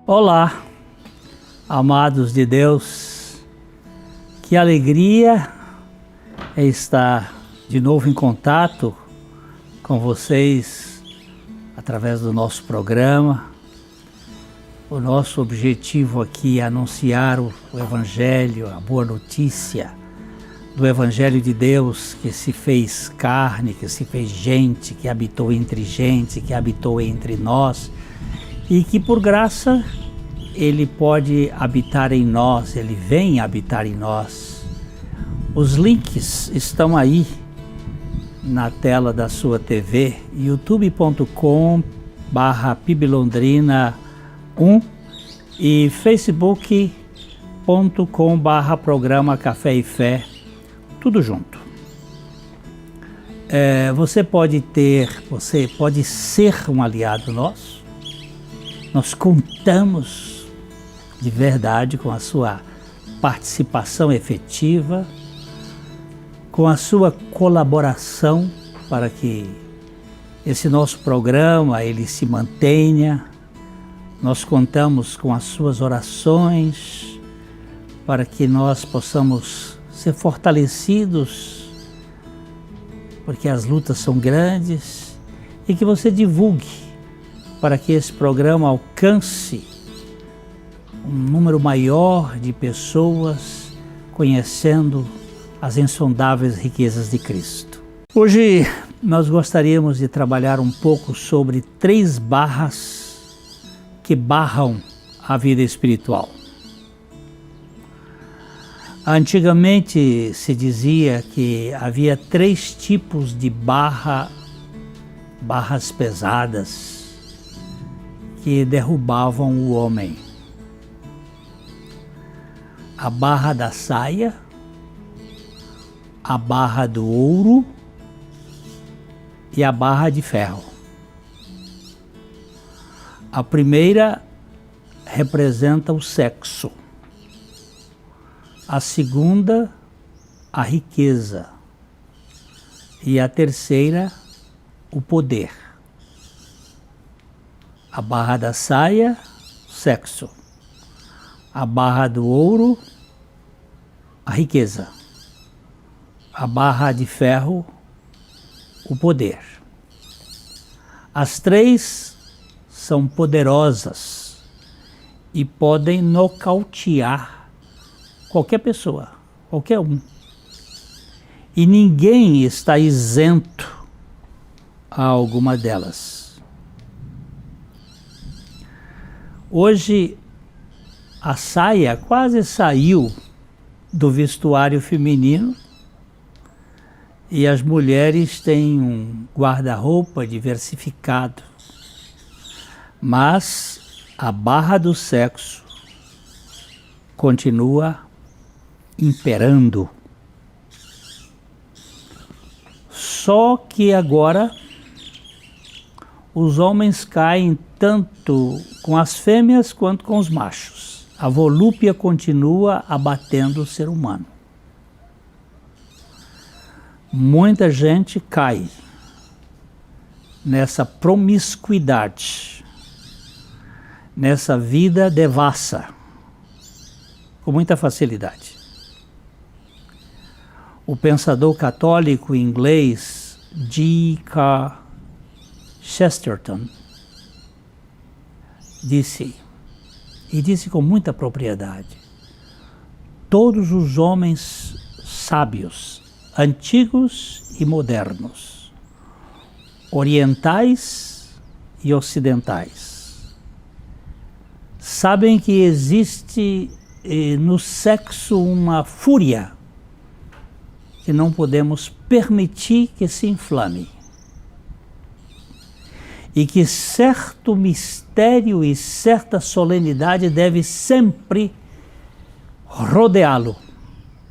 Olá, amados de Deus, que alegria é estar de novo em contato com vocês através do nosso programa. O nosso objetivo aqui é anunciar o Evangelho, a boa notícia do Evangelho de Deus que se fez carne, que se fez gente, que habitou entre nós e que por graça Ele pode habitar em nós, Ele vem habitar em nós. Os links estão aí na tela da sua TV, youtube.com/PIBLondrina1 e facebook.com/programa Café e Fé, tudo junto. Você pode ser um aliado nosso. Nós contamos de verdade com a sua participação efetiva, com a sua colaboração para que esse nosso programa ele se mantenha. Nós contamos com as suas orações para que nós possamos ser fortalecidos, porque as lutas são grandes, e que você divulgue para que esse programa alcance um número maior de pessoas conhecendo as insondáveis riquezas de Cristo. Hoje nós gostaríamos de trabalhar um pouco sobre 3 barras que barram a vida espiritual. Antigamente se dizia que havia 3 tipos de barras pesadas que derrubavam o homem: a barra da saia, a barra do ouro e a barra de ferro. A primeira representa o sexo, a segunda, a riqueza, e a terceira, o poder. A barra da saia, sexo. A barra do ouro, a riqueza. A barra de ferro, o poder. As 3 são poderosas e podem nocautear qualquer pessoa, qualquer um. E ninguém está isento a alguma delas. Hoje, a saia quase saiu do vestuário feminino e as mulheres têm um guarda-roupa diversificado. Mas a barra do sexo continua imperando. Só que agora os homens caem tanto com as fêmeas quanto com os machos. A volúpia continua abatendo o ser humano. Muita gente cai nessa promiscuidade, nessa vida devassa, com muita facilidade. O pensador católico inglês G.K. Chesterton disse com muita propriedade: todos os homens sábios, antigos e modernos, orientais e ocidentais, sabem que existe no sexo uma fúria que não podemos permitir que se inflame. E que certo mistério e certa solenidade deve sempre rodeá-lo,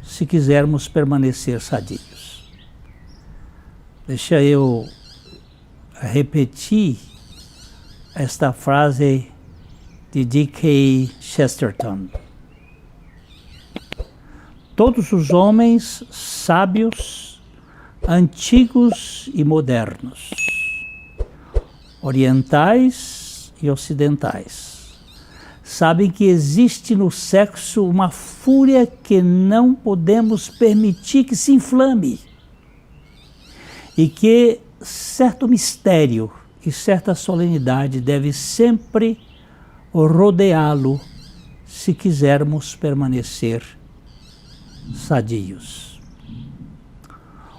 se quisermos permanecer sadios. Deixa eu repetir esta frase de G.K. Chesterton. Todos os homens sábios, antigos e modernos, orientais e ocidentais, sabem que existe no sexo uma fúria que não podemos permitir que se inflame e que certo mistério e certa solenidade deve sempre rodeá-lo se quisermos permanecer sadios.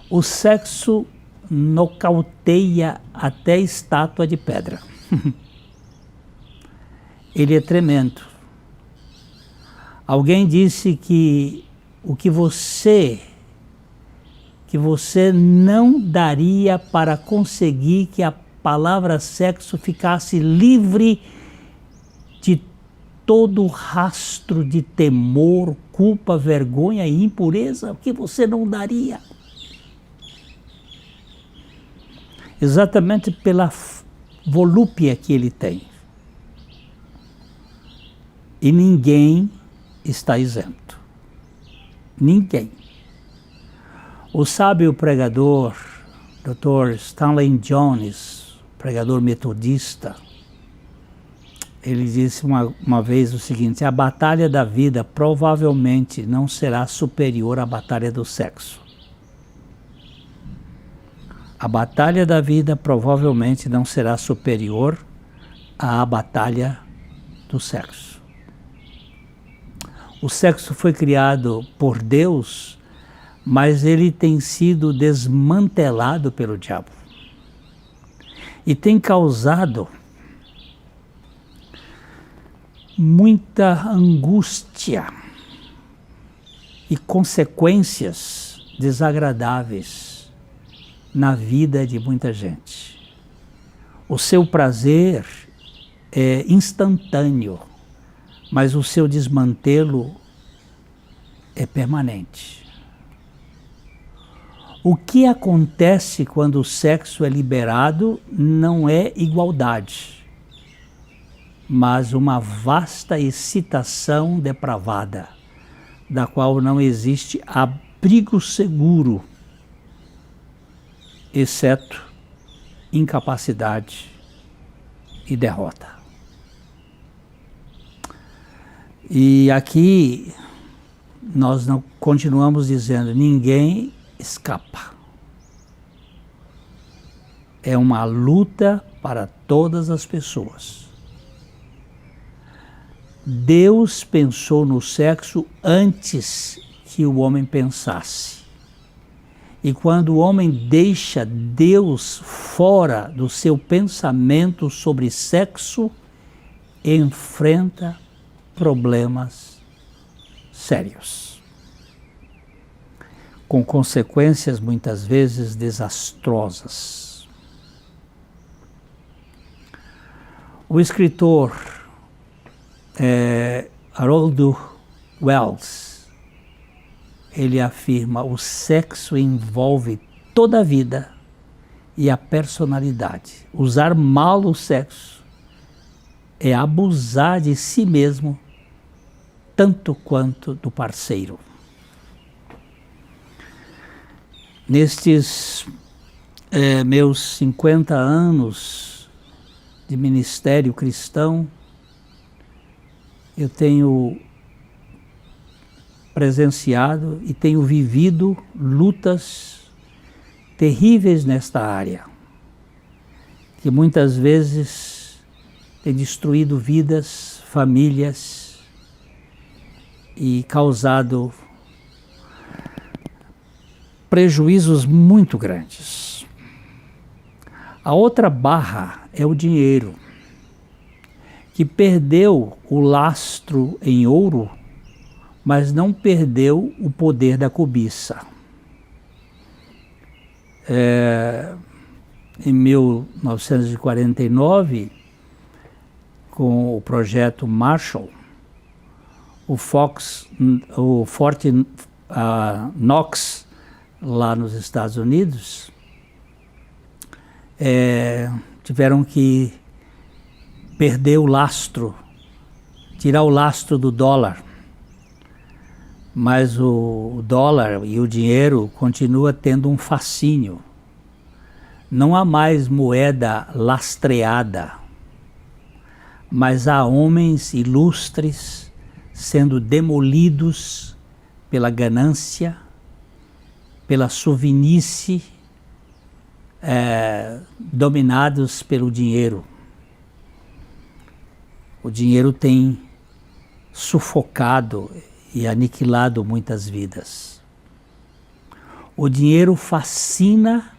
O sexo nocauteia até estátua de pedra. Ele é tremendo. Alguém disse que o que você não daria para conseguir que a palavra sexo ficasse livre de todo rastro de temor, culpa, vergonha e impureza, o que você não daria? Exatamente pela volúpia que ele tem. E ninguém está isento. Ninguém. O sábio pregador, Dr. Stanley Jones, pregador metodista, ele disse uma vez o seguinte: a batalha da vida provavelmente não será superior à batalha do sexo. A batalha da vida provavelmente não será superior à batalha do sexo. O sexo foi criado por Deus, mas ele tem sido desmantelado pelo diabo. E tem causado muita angústia e consequências desagradáveis na vida de muita gente. O seu prazer é instantâneo, mas o seu desmantelo é permanente. O que acontece quando o sexo é liberado não é igualdade, mas uma vasta excitação depravada, da qual não existe abrigo seguro, exceto incapacidade e derrota. E aqui nós não continuamos dizendo: ninguém escapa. É uma luta para todas as pessoas. Deus pensou no sexo antes que o homem pensasse. E quando o homem deixa Deus fora do seu pensamento sobre sexo, enfrenta problemas sérios, com consequências muitas vezes desastrosas. O escritor Harold Wells, ele afirma: o sexo envolve toda a vida e a personalidade. Usar mal o sexo é abusar de si mesmo tanto quanto do parceiro. Nestes meus 50 anos de ministério cristão, eu tenho presenciado e tenho vivido lutas terríveis nesta área, que muitas vezes tem destruído vidas, famílias e causado prejuízos muito grandes. A outra barra é o dinheiro, que perdeu o lastro em ouro, mas não perdeu o poder da cobiça. Em 1949, com o projeto Marshall, o Fort Knox, lá nos Estados Unidos, tiveram que perder o lastro, tirar o lastro do dólar. Mas o dólar e o dinheiro continua tendo um fascínio. Não há mais moeda lastreada, mas há homens ilustres sendo demolidos pela ganância, pela sovinice, dominados pelo dinheiro. O dinheiro tem sufocado e aniquilado muitas vidas. O dinheiro fascina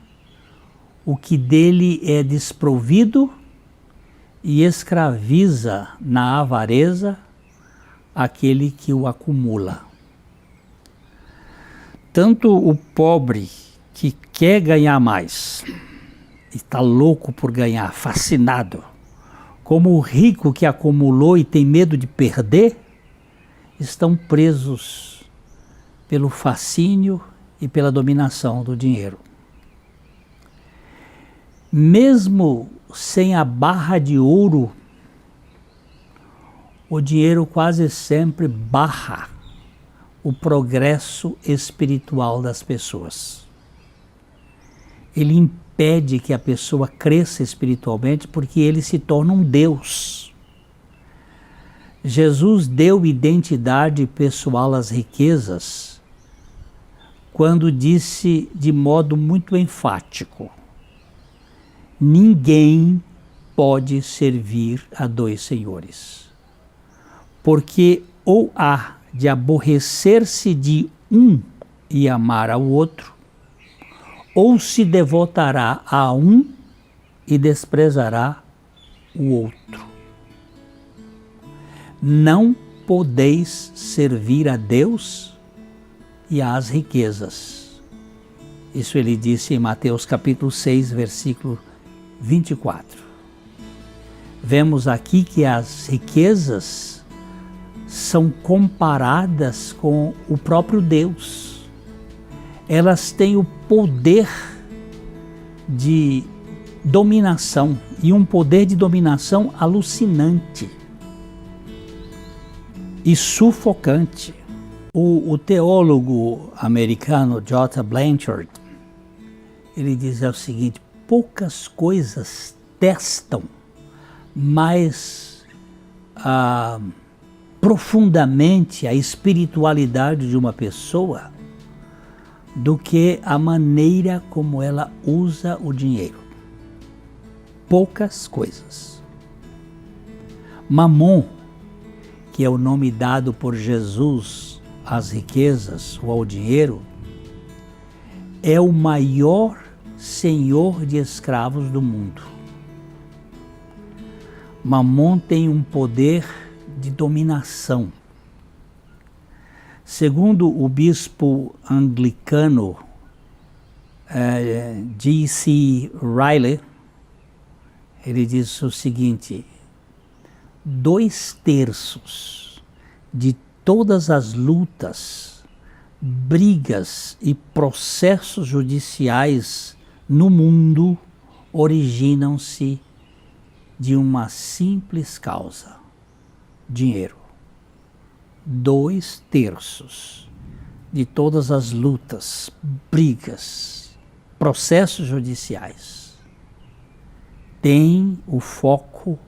o que dele é desprovido e escraviza na avareza aquele que o acumula. Tanto o pobre que quer ganhar mais e está louco por ganhar, fascinado, como o rico que acumulou e tem medo de perder, estão presos pelo fascínio e pela dominação do dinheiro. Mesmo sem a barra de ouro, o dinheiro quase sempre barra o progresso espiritual das pessoas. Ele impede que a pessoa cresça espiritualmente porque ele se torna um Deus. Jesus deu identidade pessoal às riquezas quando disse de modo muito enfático: ninguém pode servir a dois senhores, porque ou há de aborrecer-se de um e amar ao outro, ou se devotará a um e desprezará o outro. Não podeis servir a Deus e às riquezas. Isso ele disse em Mateus capítulo 6, versículo 24. Vemos aqui que as riquezas são comparadas com o próprio Deus. Elas têm o poder de dominação, e um poder de dominação alucinante e sufocante. O teólogo americano J. Blanchard, ele diz o seguinte: poucas coisas testam mais profundamente a espiritualidade de uma pessoa do que a maneira como ela usa o dinheiro. Poucas coisas. Mamon, que é o nome dado por Jesus às riquezas ou ao dinheiro, é o maior senhor de escravos do mundo. Mamon tem um poder de dominação. Segundo o bispo anglicano G.C. Riley, ele diz o seguinte: 2/3 de todas as lutas, brigas e processos judiciais no mundo originam-se de uma simples causa: dinheiro. 2/3 de todas as lutas, brigas, processos judiciais têm o foco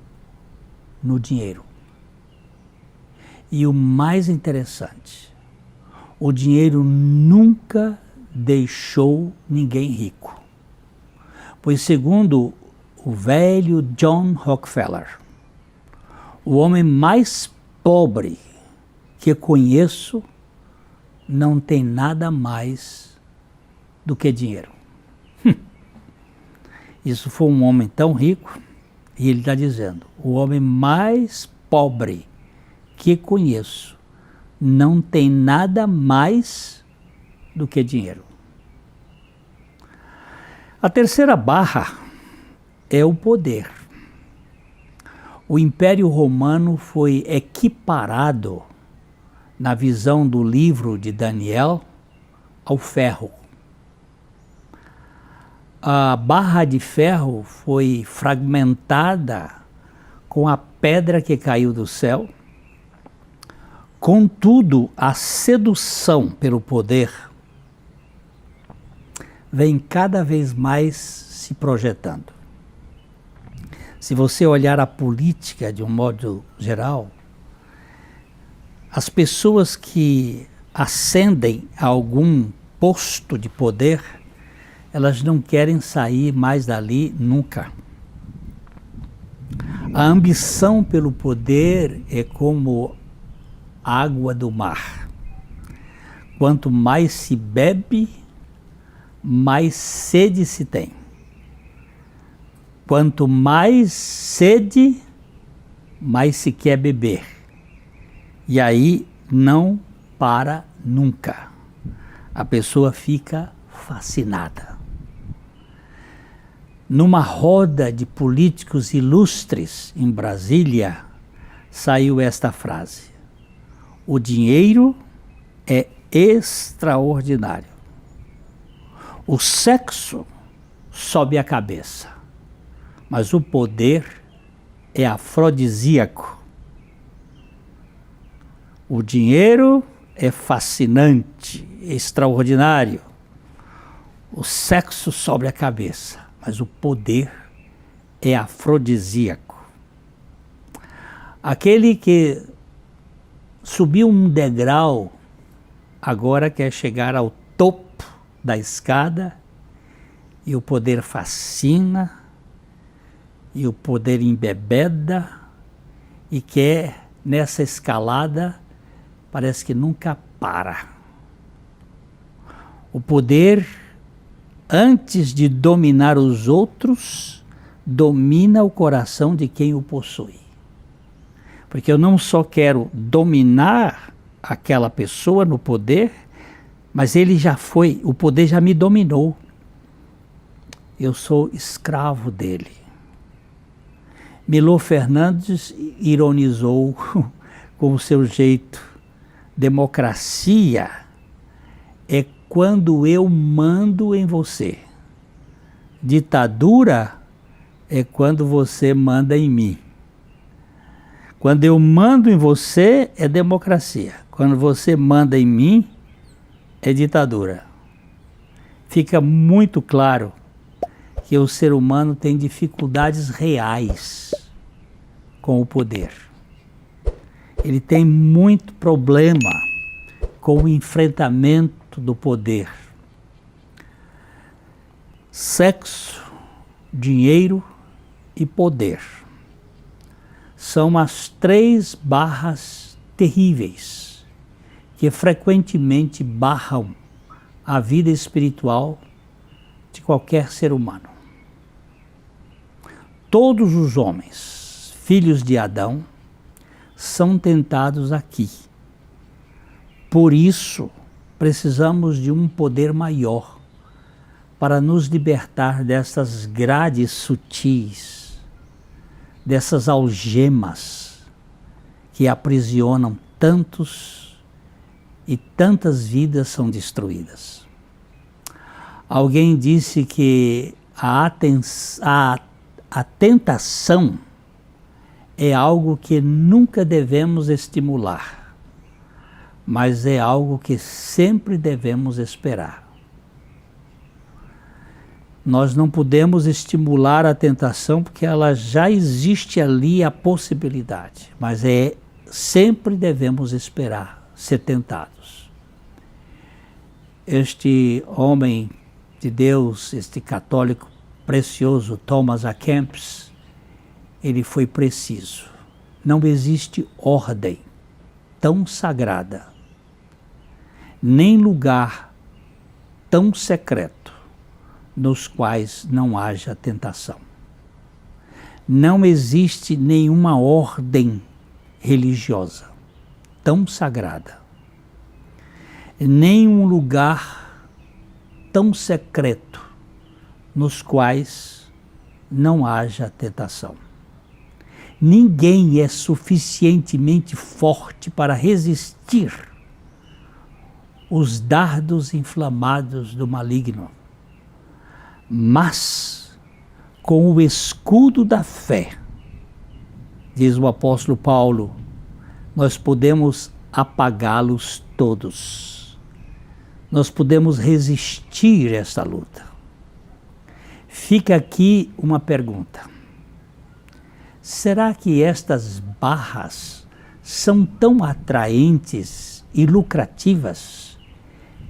no dinheiro. E o mais interessante, o dinheiro nunca deixou ninguém rico. Pois segundo o velho John Rockefeller, o homem mais pobre que conheço não tem nada mais do que dinheiro. Isso foi um homem tão rico, e ele está dizendo: o homem mais pobre que conheço não tem nada mais do que dinheiro. A terceira barra é o poder. O Império Romano foi equiparado, na visão do livro de Daniel, ao ferro. A barra de ferro foi fragmentada com a pedra que caiu do céu. Contudo, a sedução pelo poder vem cada vez mais se projetando. Se você olhar a política de um modo geral, as pessoas que ascendem a algum posto de poder, elas não querem sair mais dali nunca. A ambição pelo poder é como água do mar. Quanto mais se bebe, mais sede se tem. Quanto mais sede, mais se quer beber. E aí não para nunca. A pessoa fica fascinada. Numa roda de políticos ilustres em Brasília, saiu esta frase: o dinheiro é extraordinário. O sexo sobe a cabeça, mas o poder é afrodisíaco. O dinheiro é fascinante, extraordinário. O sexo sobe a cabeça, mas o poder é afrodisíaco. Aquele que subiu um degrau agora quer chegar ao topo da escada, e o poder fascina, e o poder embebeda, e quer nessa escalada, parece que nunca para. O poder, antes de dominar os outros, domina o coração de quem o possui. Porque eu não só quero dominar aquela pessoa no poder, mas ele já foi, o poder já me dominou. Eu sou escravo dele. Milor Fernandes ironizou com o seu jeito. Democracia é quando eu mando em você. Ditadura é quando você manda em mim. Quando eu mando em você, é democracia. Quando você manda em mim, é ditadura. Fica muito claro que o ser humano tem dificuldades reais com o poder. Ele tem muito problema com o enfrentamento do poder. Sexo, dinheiro e poder são as 3 barras terríveis que frequentemente barram a vida espiritual de qualquer ser humano. Todos os homens, filhos de Adão, são tentados aqui. Por isso, precisamos de um poder maior para nos libertar dessas grades sutis, dessas algemas que aprisionam tantos e tantas vidas são destruídas. Alguém disse que a tentação é algo que nunca devemos estimular, mas é algo que sempre devemos esperar. Nós não podemos estimular a tentação porque ela já existe ali a possibilidade, mas sempre devemos esperar ser tentados. Este homem de Deus, este católico precioso, Thomas A. Kempis, ele foi preciso. Não existe ordem tão sagrada, nem lugar tão secreto nos quais não haja tentação. Não existe nenhuma ordem religiosa tão sagrada, nem um lugar tão secreto nos quais não haja tentação. Ninguém é suficientemente forte para resistir os dardos inflamados do maligno. Mas, com o escudo da fé, diz o apóstolo Paulo, nós podemos apagá-los todos. Nós podemos resistir a esta luta. Fica aqui uma pergunta. será que estas barras são tão atraentes e lucrativas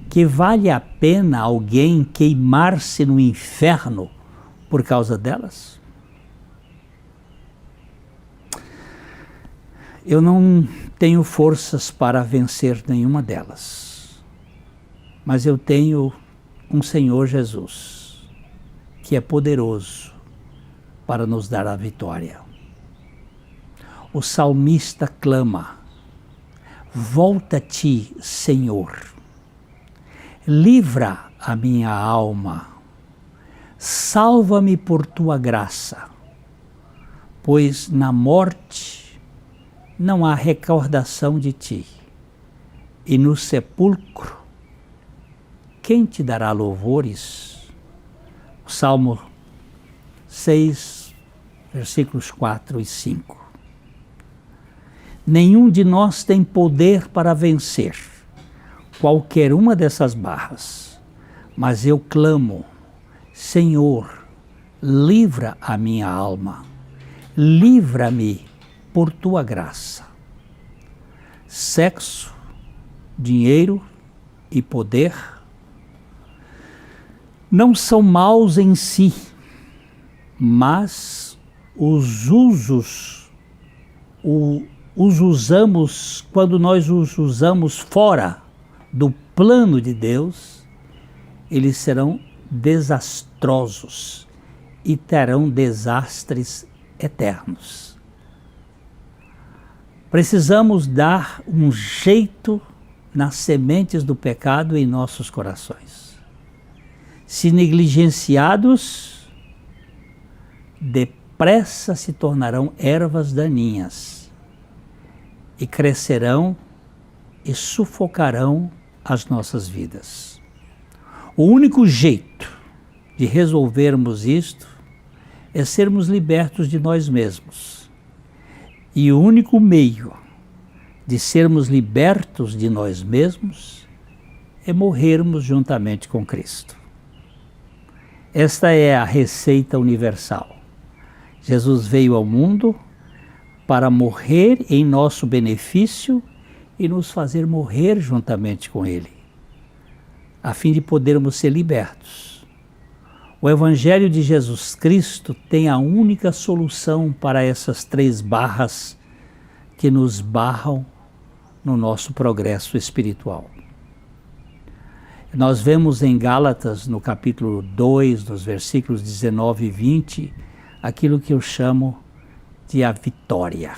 que vale a pena alguém queimar-se no inferno por causa delas? Eu não tenho forças para vencer nenhuma delas, mas eu tenho um Senhor Jesus, que é poderoso para nos dar a vitória. O salmista clama: volta-te, Senhor, livra a minha alma, salva-me por tua graça, pois na morte não há recordação de ti, e no sepulcro quem te dará louvores? O Salmo 6, versículos 4 e 5. Nenhum de nós tem poder para vencer qualquer uma dessas barras, mas eu clamo: Senhor, livra a minha alma, livra-me por tua graça. Sexo, dinheiro e poder não são maus em si, mas os usamos quando nós os usamos fora do plano de Deus, eles serão desastrosos e terão desastres eternos. Precisamos dar um jeito nas sementes do pecado em nossos corações. Se negligenciados, depressa se tornarão ervas daninhas e crescerão e sufocarão as nossas vidas. O único jeito de resolvermos isto é sermos libertos de nós mesmos. E o único meio de sermos libertos de nós mesmos é morrermos juntamente com Cristo. Esta é a receita universal. Jesus veio ao mundo para morrer em nosso benefício e nos fazer morrer juntamente com Ele, a fim de podermos ser libertos. O Evangelho de Jesus Cristo tem a única solução para essas 3 barras que nos barram no nosso progresso espiritual. Nós vemos em Gálatas, no capítulo 2, nos versículos 19 e 20, aquilo que eu chamo de a vitória.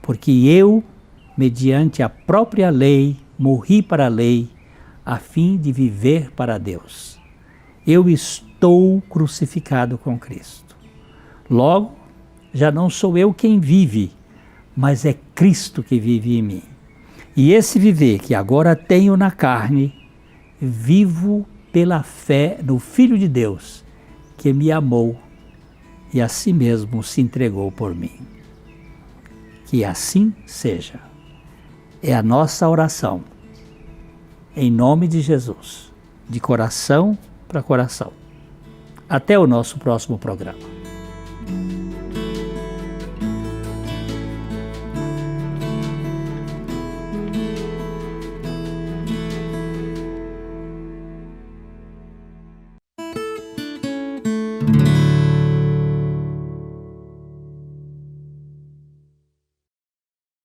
Porque eu, mediante a própria lei, morri para a lei, a fim de viver para Deus. Eu estou crucificado com Cristo. Logo, já não sou eu quem vive, mas é Cristo que vive em mim. E esse viver que agora tenho na carne, vivo pela fé no Filho de Deus, que me amou e a si mesmo se entregou por mim. Que assim seja. É a nossa oração. Em nome de Jesus, de coração para coração. Até o nosso próximo programa.